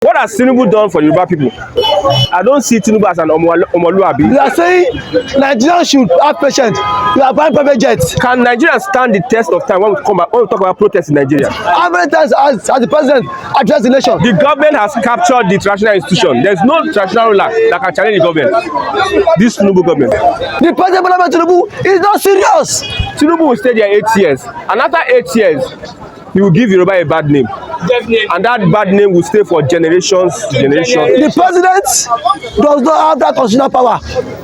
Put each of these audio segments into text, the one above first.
What has Tinubu done for Yoruba people? I don't see Tinubu as an Omoluabi. You are saying Nigerians should have patience. You are buying private jets. Can Nigerians stand the test of time when we talk about protests in Nigeria? How many times has the president addressed the nation? The government has captured the traditional institution. There's no traditional ruler that can challenge the government. This Tinubu government. The president Tinubu is not serious. Tinubu will stay there 8 years, and after 8 years, he will give Yoruba a bad name. And that bad name will stay for generations to generations. The president does not have that constitutional power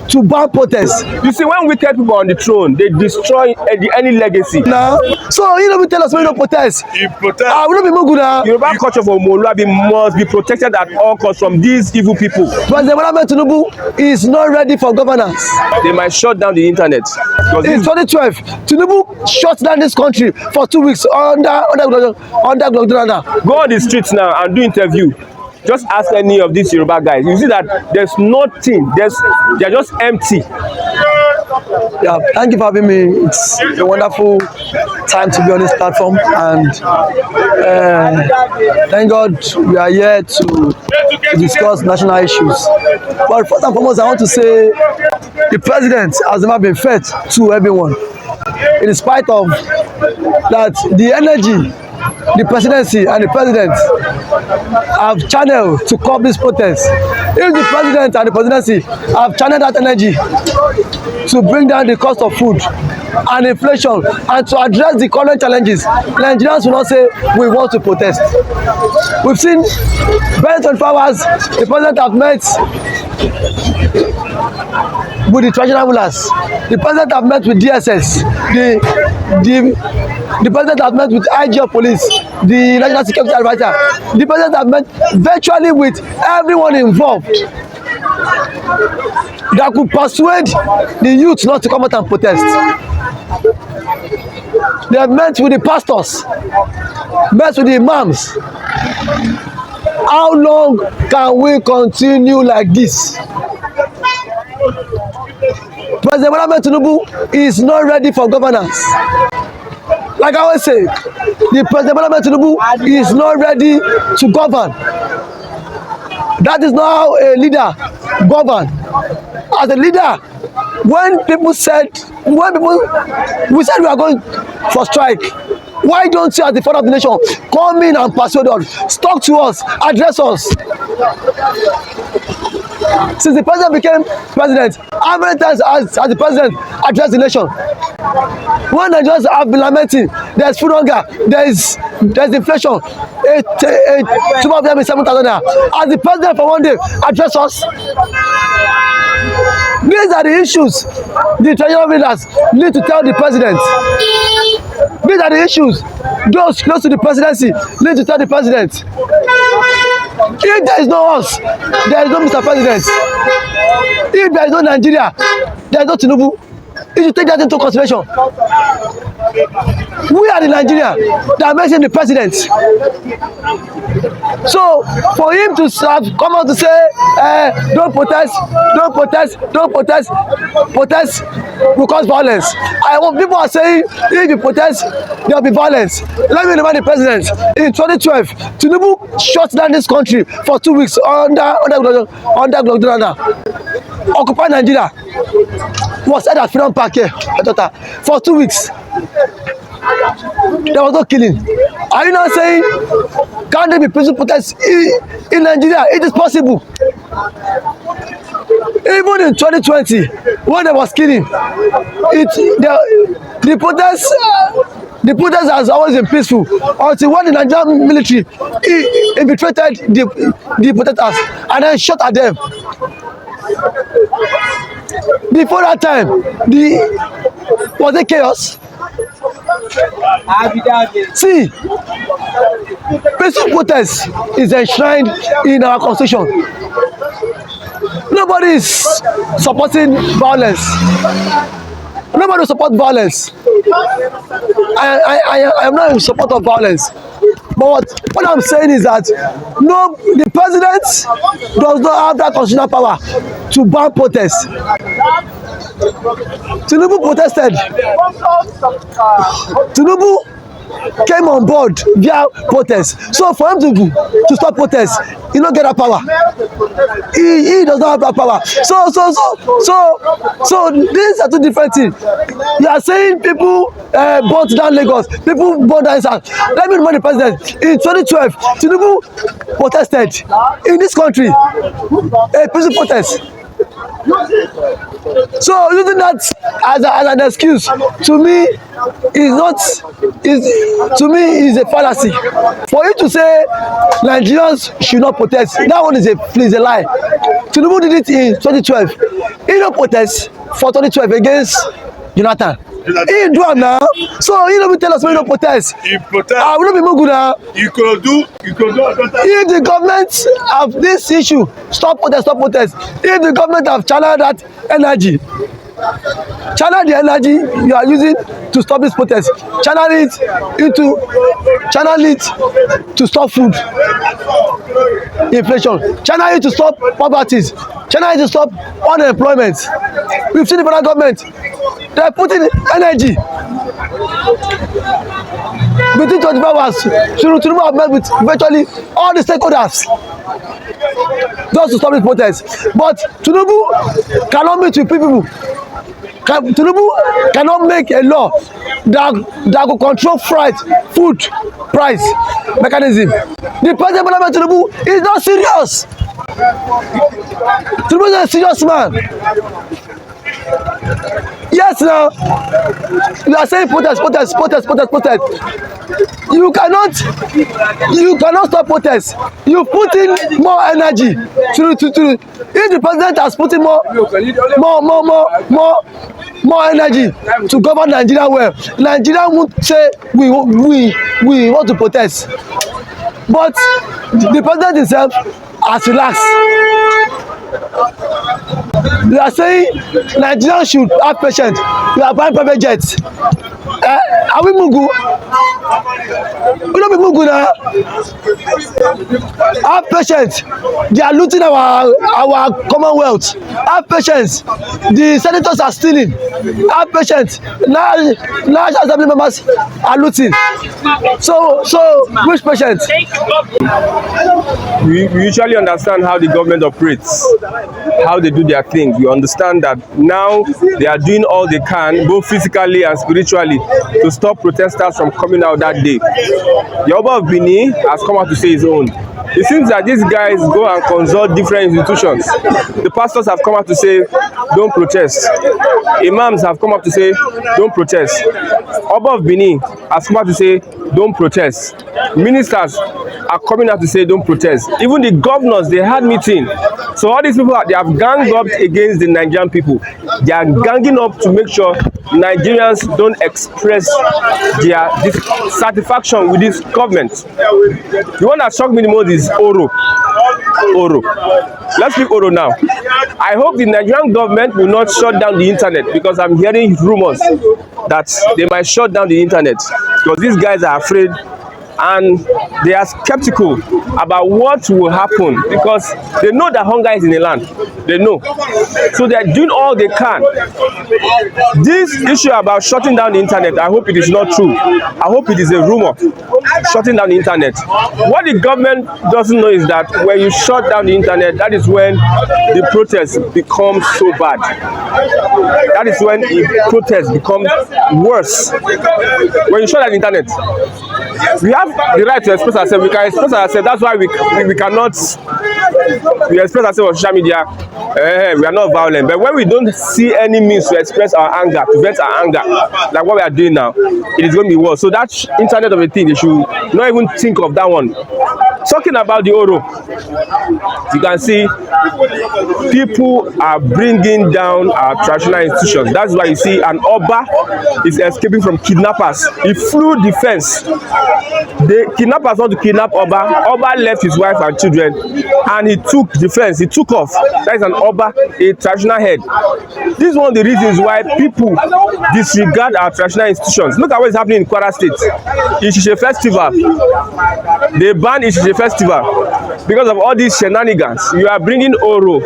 to ban protests. You see, when wicked people are on the throne, they destroy any legacy. Now, so you don't tell us when you don't protest. You protest. I will not be more good now. Yoruba culture for Omoluabi must be protected at all costs from these evil people. President Tinubu is not ready for governance. They might shut down the internet. In 2012, Tinubu shut down this country for 2 weeks under lockdown. Go on the streets now and do interview. Just ask any of these Yoruba guys. You see that there's nothing. They're just empty. Yeah, thank you for having me. It's a wonderful time to be on this platform, and thank God we are here to discuss national issues. But first and foremost, I want to say the president has never been fair to everyone. In spite of that, the energy the presidency and the president have channeled to curb this protest. If the president and the presidency have channeled that energy to bring down the cost of food and inflation and to address the current challenges, Nigerians will not say we want to protest. We've seen very 24 hours the president have met with the traditional rulers. The president have met with DSS. The president have met with IG of police, the National Security Advisor. The president have met virtually with everyone involved that could persuade the youth not to come out and protest. They have met with the pastors, met with the imams. How long can we continue like this? President Tinubu is not ready for governance. Like I always say, the President Tinubu is not ready to govern. That is not how a leader governs. As a leader, when we said we are going for strike, why don't you, as the father of the nation, come in and persuade us, talk to us, address us? Since the president became president, how many times has the president addressed the nation? When Nigerians have been lamenting, there's food hunger, there's inflation, two of them is 7,000 naira. Has the president for one day addressed us? These are the issues the traditional leaders need to tell the president. These are the issues those close to the presidency need to tell the president. If there is no us, there is no Mr. President. If there is no Nigeria, there is no Tinubu. You should take that into consideration. We are the Nigeria that makes him the president. So for him to come out to say, don't protest, don't protest, don't protest, protest will cause violence. People are saying if you protest, there will be violence. Let me remind the president, in 2012, Tinubu shut down this country for 2 weeks under lockdown. Occupy Nigeria was held at Freedom Park here for 2 weeks. There was no killing. Are you not saying can't there be peaceful protests in Nigeria? It is possible. Even in 2020, when there was killing, the protest has always been peaceful until when the Nigerian military infiltrated the protesters and then shot at them. Before that time, was there chaos? See, peaceful protest is enshrined in our constitution. Nobody is supporting violence. Nobody support violence. I am not in support of violence. But what I'm saying is that the president does not have that constitutional power to ban protests. Tinubu protested. Tinubu came on board via protest. So for him to stop protest, he don't get that power. He does not have that power. So these are two different things. You are saying people burnt down Lagos, people burnt down South. Let me remind the president, in 2012, Tinubu protested in this country, a peaceful protest. So using that as an excuse, to me is a fallacy. For you to say Nigerians should not protest, that one is a lie. Tinubu did it in 2012. He don't protest for 2012 against Jonathan. He do it now, so he don't tell us when he don't protest. He protest. We don't be more good now. You could do. If the government of this issue stop protest. If the government have channeled that energy, channel the energy you are using to stop this protest, channel it to stop food inflation, channel it to stop poverty, channel it to stop unemployment. We've seen the federal government, they are putting energy between 24 hours. Tinubu have met with virtually all the stakeholders just to stop this protest. But Tinubu cannot meet with people. Tinubu cannot make a law that will control food price mechanism. The president of Tinubu is not serious. Tinubu is a serious man. Yes, now you are saying protest. You cannot stop protest. You put in more energy to if the president has put in more energy to govern Nigeria well, Nigeria would say we want to protest. But the president himself has relaxed. You are saying Nigerians should have patience. You are buying private jets. Are we Mugu? We don't be Mugu now. Have patience. They are looting our commonwealth. Have patience. The senators are stealing. Have patience. National Assembly members are looting. So which patience? We usually understand how the government operates, how they do their things. We understand that now they are doing all they can, both physically and spiritually, to stop protesters from coming out that day. The Oba of Benin has come out to say his own. It seems that these guys go and consult different institutions. The pastors have come out to say, don't protest. Imams have come out to say, don't protest. Oba of Benin has come out to say, don't protest. Ministers are coming out to say, don't protest. Even the governors, they had meeting. So all these people, they have ganged up against the Nigerian people. They are ganging up to make sure Nigerians don't express their dissatisfaction with this government. The one that shocked me the most is Oro. Let's leave Oro now. I hope the Nigerian government will not shut down the internet, because I'm hearing rumors that they might shut down the internet because these guys are afraid and they are skeptical about what will happen, because they know that hunger is in the land. They know. So they are doing all they can. This issue about shutting down the internet, I hope it is not true. I hope it is a rumor, shutting down the internet. What the government doesn't know is that when you shut down the internet, that is when the protest becomes so bad. That is when the protest becomes worse. When you shut down the internet, we have the right to express ourselves. We can express ourselves. That's why we cannot express ourselves on social media. We are not violent. But when we don't see any means to express our anger, to vent our anger, like what we are doing now, it is going to be worse. So that internet of a thing, they should not even think of that one. Talking about the Oro, you can see people are bringing down our traditional institutions. That's why you see an Oba is escaping from kidnappers. He flew the fence. The kidnappers want to kidnap Oba. Oba left his wife and children, and he took the fence. He took off. That is an Oba, a traditional head. This is one of the reasons why people disregard our traditional institutions. Look at what is happening in Kwara State. Ishishe Festival. They banned Ishishe Festival because of all these shenanigans. You are bringing Oro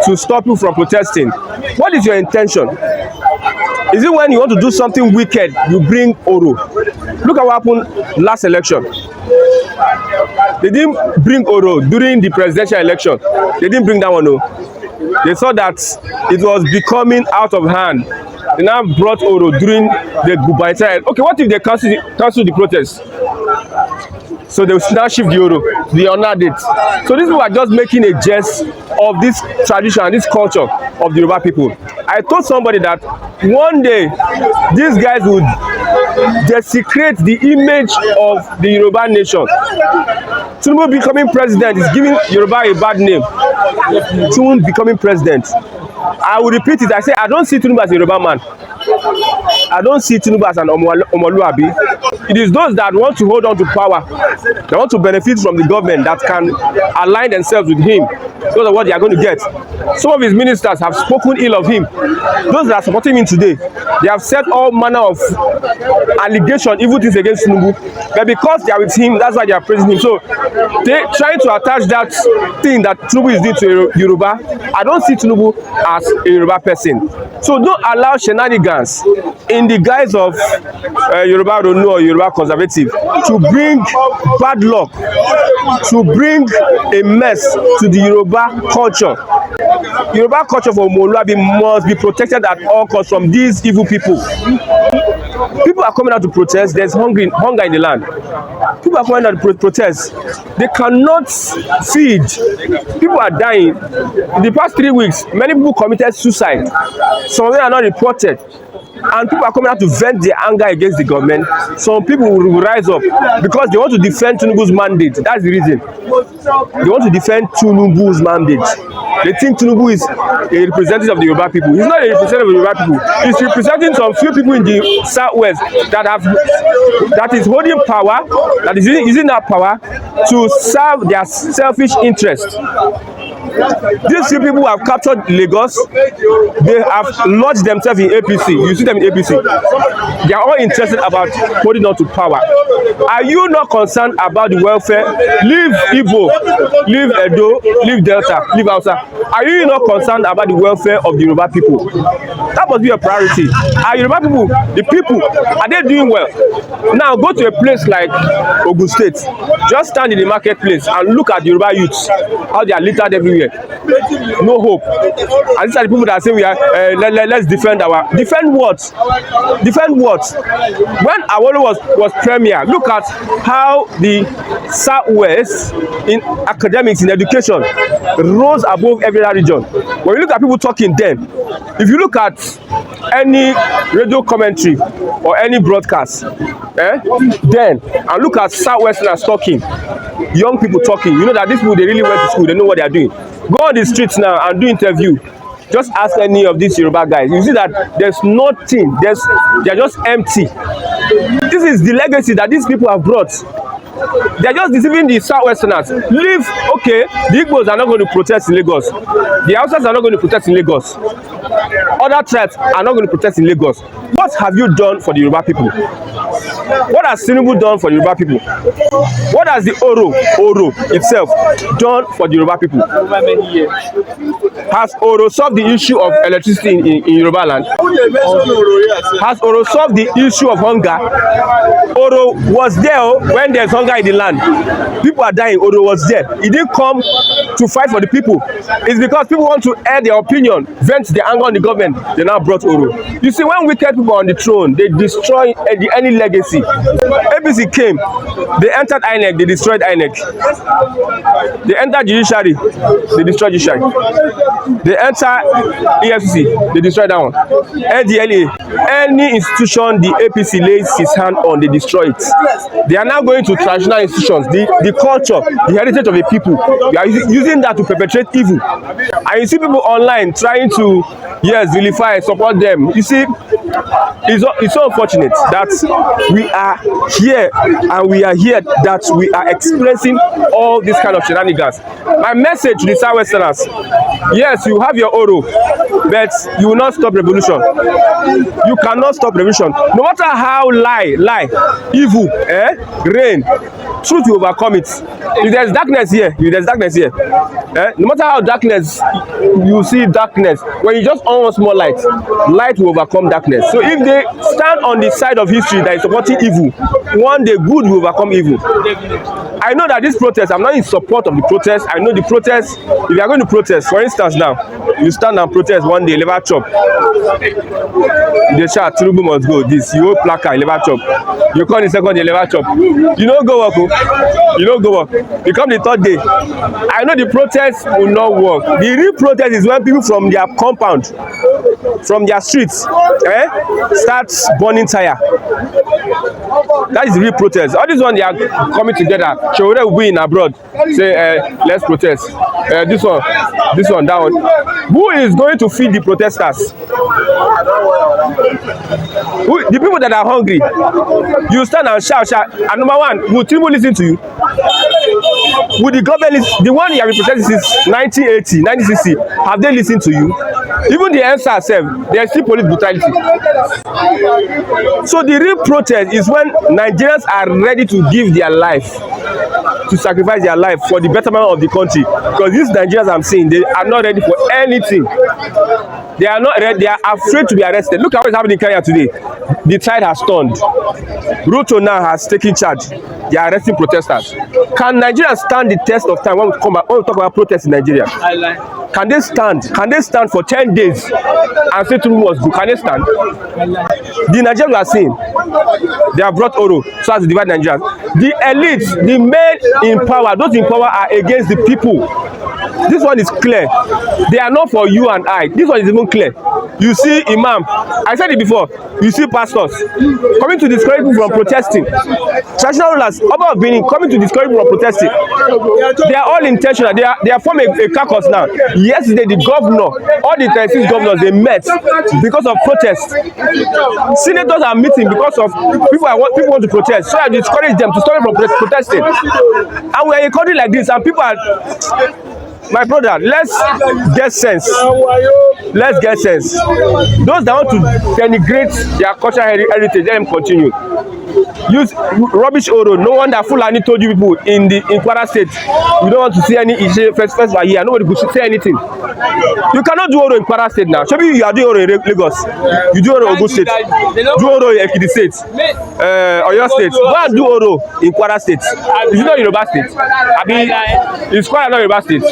to stop you from protesting. What is your intention? Is it when you want to do something wicked, you bring Oro? Look at what happened last election. They didn't bring Oro during the presidential election. They didn't bring that one, no. They saw that it was becoming out of hand. They now brought Oro during the gubernatorial. Okay, what if they cancel the protest? So they will now shift the Oro to the honour date. So these people are just making a jest of this tradition and this culture of the Yoruba people. I told somebody that one day these guys would desecrate the image of the Yoruba nation. Tinubu becoming president is giving Yoruba a bad name. Tinubu becoming president. I will repeat it. I say I don't see Tinubu as a Yoruba man. I don't see Tinubu as an Omoluabi. It is those that want to hold on to power, that want to benefit from the government, that can align themselves with him. Those are what they are going to get. Some of his ministers have spoken ill of him. Those that are supporting him today, they have said all manner of allegation, evil things against Tinubu. But because they are with him, that's why they are praising him. So they trying to attach that thing that Tinubu is doing to Yoruba. I don't see Tinubu as a Yoruba person. So don't allow shenanigans in the guise of Yoruba Ronu or Yoruba conservative to bring bad luck, to bring a mess to the Yoruba culture. Yoruba culture for Omoluabi must be protected at all costs from these evil people. People are coming out to protest. There's hunger in the land. People are coming out to protest. They cannot feed. People are dying. In the past 3 weeks, many people committed suicide. Some of them are not reported. And people are coming out to vent their anger against the government. Some people will rise up because they want to defend Tinubu's mandate. That's the reason. They want to defend Tinubu's mandate. They think Tinubu is a representative of the Yoruba people. He's not a representative of the Yoruba people. He's representing some few people in the southwest that is holding power, that is using that power to serve their selfish interests. These few people who have captured Lagos, they have lodged themselves in APC. You see them in APC. They are all interested about holding on to power. Are you not concerned about the welfare? Leave Igbo, leave Edo, leave Delta, leave Hausa. Are you not concerned about the welfare of the Yoruba people? That must be a priority. Are Yoruba people, the people, are they doing well? Now go to a place like Ogun State. Just stand in the marketplace and look at the Yoruba youths, how they are littered everywhere. No hope. And these are the people that say we are let's defend what? Defend what? When Awolo was premier, look at how the Southwest in academics, in education, rose above every other region. When you look at people talking then, if you look at any radio commentary or any broadcast, then and look at Southwesterners talking, young people talking, you know that these people, they really went to school, they know what they are doing. Go on the streets now and do interview. Just ask any of these Yoruba guys. You see that there's nothing. They are just empty. This is the legacy that these people have brought. They are just deceiving the Southwesterners. Leave, okay, the Igbos are not going to protest in Lagos. The Hausas are not going to protest in Lagos. Other tribes are not going to protest in Lagos. What have you done for the Yoruba people? What has Tinubu done for the Yoruba people? What has the Oro itself done for the Yoruba people? Over many years. Has Oro solved the issue of electricity in Yoruba land? Has Oro solved the issue of hunger? Oro was there when there's hunger in the land. People are dying. Oro was there. He didn't come to fight for the people. It's because people want to air their opinion, vent their anger on the government. They now brought Oro. You see, when wicked people are on the throne, they destroy any legacy. APC came, they entered INEC, they destroyed INEC. They entered judiciary, they destroyed judiciary. They enter EFCC, they destroyed that one. NDLA, any institution the APC lays his hand on, they destroy it. They are now going to traditional institutions, the culture, the heritage of the people. They are using that to perpetrate evil. And you see people online trying to, yes, vilify, support them. You see, it's so unfortunate that we are here and we are here that we are experiencing all this kind of shenanigans. My message to the Southwesterners, yes, you have your Oro, but you will not stop revolution. You cannot stop revolution. No matter how lie, evil, rain, truth will overcome it. If there's darkness here, no matter how darkness, you see darkness, when you just on one small light, light will overcome darkness. So if they stand on the side of history that is supporting evil, one day good will overcome evil. I know that this protest, I'm not in support of the protest. I know the protest, if you are going to protest, for instance now, you stand and protest one day, never chop. The chat, Tinubu must go, this, you hold placard, never chop. You call the second day, never chop. You don't go work, you don't go work. You come the third day. I know the protest will not work. The real protest is when people from their compound, from their streets, start burning tire. That is the real protest. All this one, they are coming together. Showore will be in abroad. Say, let's protest. This one, that one. Who is going to feed the protesters? The people that are hungry. You stand and shout. And number one, will Tinubu listen to you? Will the government listen? The one you have been protesting since 1980, 1960, have they listened to you? Even the answer self, there is still police brutality. So the real protest is when Nigerians are ready to give their life, to sacrifice their life for the betterment of the country. Because these Nigerians I'm seeing, they are not ready for anything. They are not ready. They are afraid to be arrested. Look at what is happening in Kenya today. The tide has turned. Ruto now has taken charge. They are arresting protesters. Can Nigerians stand the test of time when we talk about protests in Nigeria? Can they stand? Can they stand for 10 days and say Tinubu was good? Can they stand? The Nigerians we are seeing, they have brought Oro so as to divide Nigerians. The elites, the men in power, those in power are against the people. This one is clear. They are not for you and I. This one is even clear. You see imam, I said it before, you see pastors coming to discourage people from protesting. Traditional rulers, Oba of Benin, coming to discourage people from protesting. They are all intentional. They are forming a caucus now. Yesterday, the governor, all the 36 governors, they met because of protest. Senators are meeting because of people want to protest. So I discourage them to stop from protesting. And we are in a country like this, and people are... My brother, let's get sense. Let's get sense. Those that want to denigrate their cultural heritage, let them continue. Use rubbish Oro. No wonder Fulani told you people in Kwara State, you don't want to see any festival here. Nobody could say anything. You cannot do Oro in Kwara State now. Show me you are doing Oro in Lagos. You do Oro in Ogun State. Do Oro in Ekiti State. Oyo State. Go and do Oro in Kwara State. Is it not Yoruba State? I mean, it's Kwara not Yoruba State.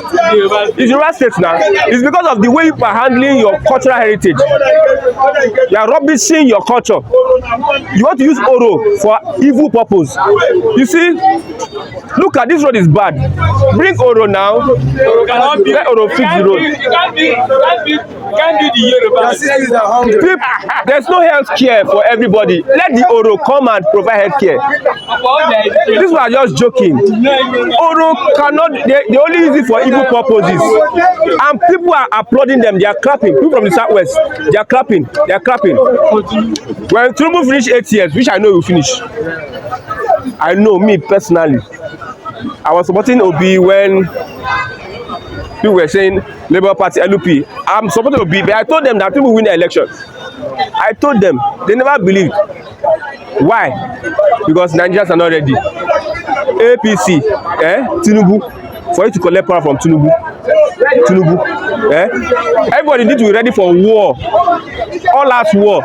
It's Yoruba State now. It's because of the way you are handling your cultural heritage. You are rubbishing your culture. You want to use Oro for evil purpose. You see, look at this road is bad. Bring Oro now. Let Oro fix the road. You can't do the Yoruba. There's no health care for everybody. Let the Oro come and provide health care. This was just joking. Oro cannot, they only use it for evil purposes. And people are applauding them. They are clapping. People from the southwest, they are clapping. They are clapping. When Tinubu finish 8 years, which I know will finish. I know, me personally, I was supporting Obi when people were saying Labour Party, LP. I'm supporting Obi, but I told them that people win the election. I told them, they never believed. Why? Because Nigerians are not ready. APC, Tinubu, for you to collect power from Tinubu, everybody need to be ready for war. All out war.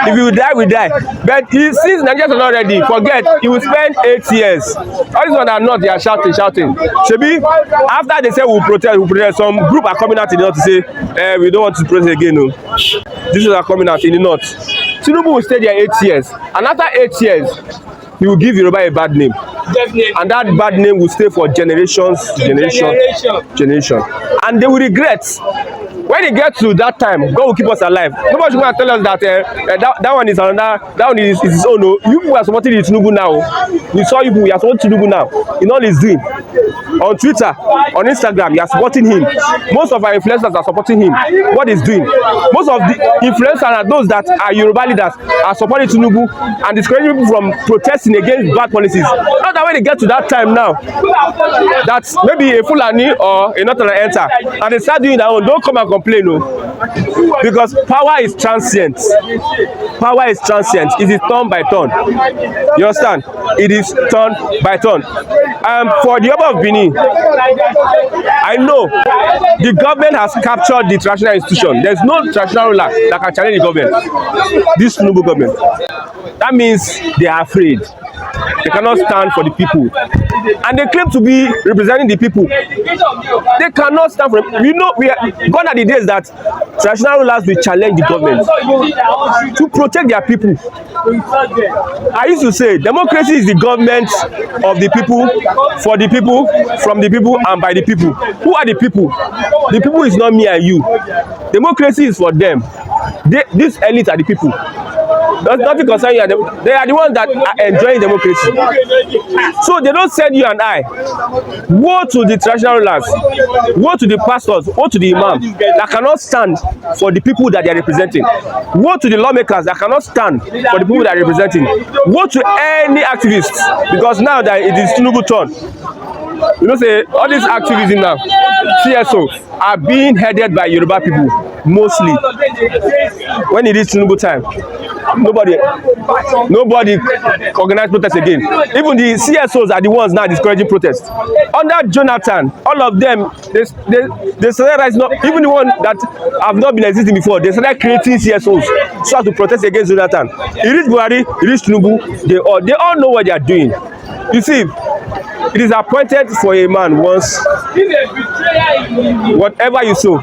If you die, we die. But since Nigerians are not ready, forget, you will spend 8 years. All these ones are not, they are shouting. Shebi, after they say we'll protest, some group are coming out in the north to say, we don't want to protest again. No. This is are coming out in the north. Tinubu will stay there 8 years. And after 8 years, he will give Yoruba a bad name. Definitely. And that bad name will stay for generation. And they will regret. When they get to that time, God will keep us alive. Nobody should tell us that that one is another, that one is his own. No. You people are supporting the Tinubu now. We saw you people, you are supporting Tinubu now. In all he's doing. On Twitter, on Instagram, you are supporting him. Most of our influencers are supporting him. What he's doing. Most of the influencers are those that are Yoruba leaders are supporting Tinubu and discouraging people from protesting against bad policies. Not that when they get to that time now, that maybe a Fulani or a Northern enter and they start doing their own, don't come and complain complain, no, because power is transient. Power is transient. It is turn by turn. You understand? It is turn by turn. For the Oba of Benin, I know the government has captured the traditional institution. There's no traditional ruler that can challenge the government. This Tinubu government. That means they are afraid. They cannot stand for the people, and they claim to be representing the people. They cannot stand for them. Gone are the days that traditional rulers will challenge the government to protect their people. I used to say democracy is the government of the people, for the people, from the people, and by the people. Who are the people? The people is not me and you. Democracy is for them. These elites are the people. Nothing concerning you. They are the ones that are enjoying democracy. So they don't send you and I. Woe to the traditional rulers, woe to the pastors, woe to the imam that cannot stand for the people that they are representing. Woe to the lawmakers that cannot stand for the people that are representing. Woe to any activists, because now that it is Tinubu turn. You know, say all these activism now, CSO, are being headed by Yoruba people mostly. When it is Tinubu time, nobody organize protest again. Even the CSOs are the ones now discouraging protests. Under Jonathan, all of them, they started rising up. Even the one that have not been existing before, they started creating CSOs so as to protest against Jonathan. It is Buhari, it is Tinubu. They all know what they are doing. You see, it is appointed for a man once. Whatever you sow,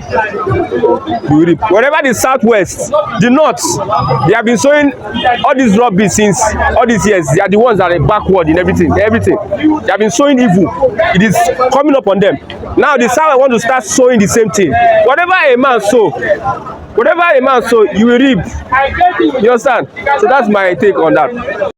you reap. Whatever the southwest, the north, they have been sowing all these rubbish since all these years. They are the ones that are backward in everything. They have been sowing evil. It is coming up on them. Now the south want to start sowing the same thing. Whatever a man sow, you will reap. You understand? So that's my take on that.